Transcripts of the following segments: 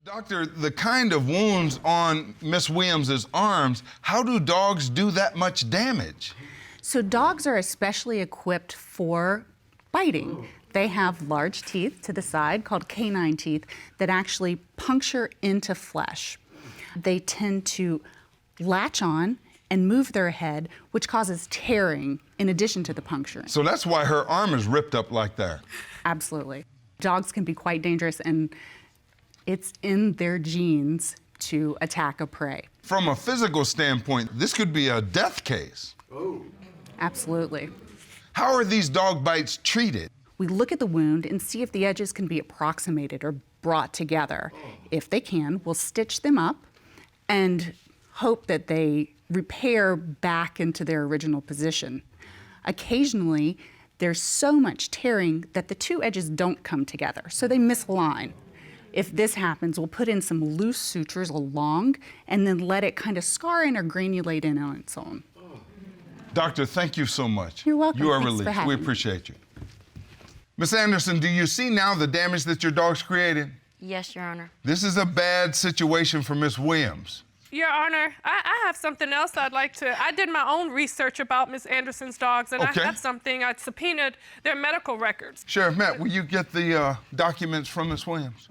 Doctor, the kind of wounds on Miss Williams's arms, how do dogs do that much damage? So dogs are especially equipped for biting. They have large teeth to the side called canine teeth that actually puncture into flesh. They tend to latch on and move their head, which causes tearing in addition to the puncturing. So that's why her arm is ripped up like that. Absolutely. Dogs can be quite dangerous, and it's in their genes to attack a prey. From a physical standpoint, this could be a death case. Oh. Absolutely. How are these dog bites treated? We look at the wound and see if the edges can be approximated or brought together. If they can, we'll stitch them up and hope that they repair back into their original position. Occasionally, there's so much tearing that the two edges don't come together, so they misalign. If this happens, we'll put in some loose sutures along and then let it kind of scar in or granulate in on its own. Doctor, thank you so much. You're welcome. You are Thanks for released. having We me. appreciate you. Miss Anderson, do you see now the damage that your dog's created? Yes, Your Honor. This is a bad situation for Miss Williams. Your Honor, I have something else I'd like to. I did my own research about Miss Anderson's dogs, and Okay. I have something. I subpoenaed their medical records. Sheriff Matt, will you get the documents from Miss Williams?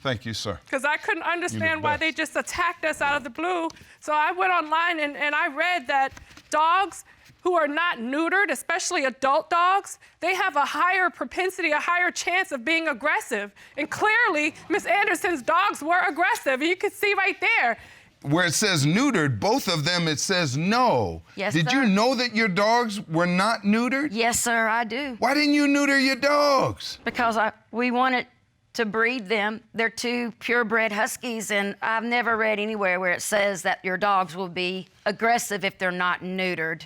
Thank you, sir. Because I couldn't understand why best. they just attacked us out of the blue. So I went online and I read that dogs who are not neutered, especially adult dogs, they have a higher propensity, a higher chance of being aggressive. And clearly, Miss Anderson's dogs were aggressive. You can see right there. Where it says neutered, both of them, it says no. Yes, Did sir. you know that your dogs were not neutered? Yes, sir, I do. Why didn't you neuter your dogs? Because we wanted to breed them. They're two purebred huskies, and I've never read anywhere where it says that your dogs will be aggressive if they're not neutered.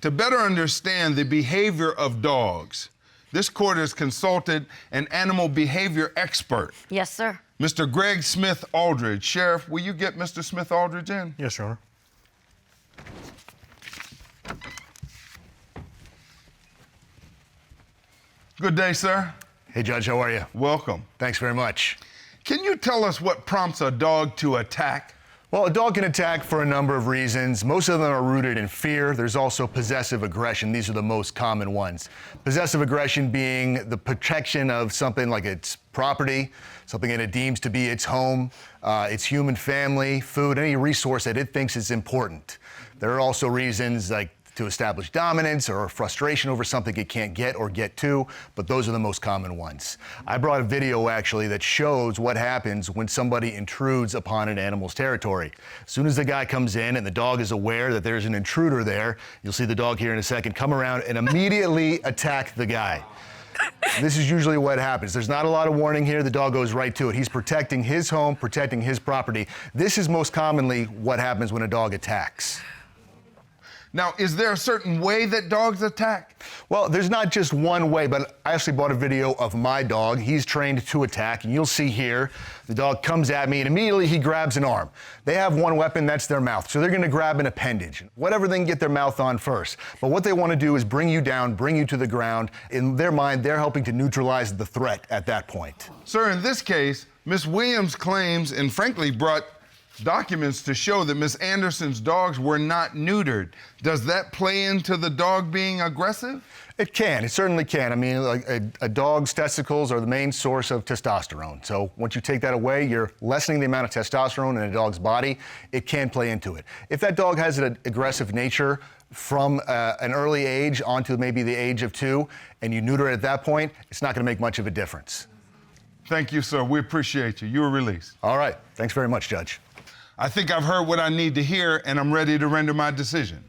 To better understand the behavior of dogs, this court has consulted an animal behavior expert, Yes, sir. Mr. Greg Smith Aldridge. Sheriff, will you get Mr. Smith Aldridge in? Yes, Your Honor. Good day, sir. Hey, Judge, how are you? Welcome. Thanks very much. Can you tell us what prompts a dog to attack? Well, a dog can attack for a number of reasons. Most of them are rooted in fear. There's also possessive aggression. These are the most common ones. Possessive aggression being the protection of something like its property, something that it deems to be its home, its human family, food, any resource that it thinks is important. There are also reasons like to establish dominance or frustration over something it can't get or get to, but those are the most common ones. I brought a video actually that shows what happens when somebody intrudes upon an animal's territory. As soon as the guy comes in and the dog is aware that there's an intruder there, you'll see the dog here in a second come around and immediately attack the guy. This is usually what happens. There's not a lot of warning here. The dog goes right to it. He's protecting his home, protecting his property. This is most commonly what happens when a dog attacks. Now, is there a certain way that dogs attack? Well, there's not just one way, but I actually bought a video of my dog. He's trained to attack, and you'll see here, the dog comes at me, and immediately he grabs an arm. They have one weapon, that's their mouth, so they're gonna grab an appendage, whatever they can get their mouth on first. But what they wanna do is bring you down, bring you to the ground. In their mind, they're helping to neutralize the threat at that point. Sir, in this case, Miss Williams claims and frankly brought documents to show that Miss Anderson's dogs were not neutered. Does that play into the dog being aggressive? It can, it certainly can. I mean, like a dog's testicles are the main source of testosterone. So once you take that away, you're lessening the amount of testosterone in a dog's body. It can play into it. If that dog has an aggressive nature from an early age onto maybe the age of 2, and you neuter it at that point, it's not gonna make much of a difference. Thank you, sir. We appreciate you. You are released. All right, thanks very much, Judge. I think I've heard what I need to hear, and I'm ready to render my decision.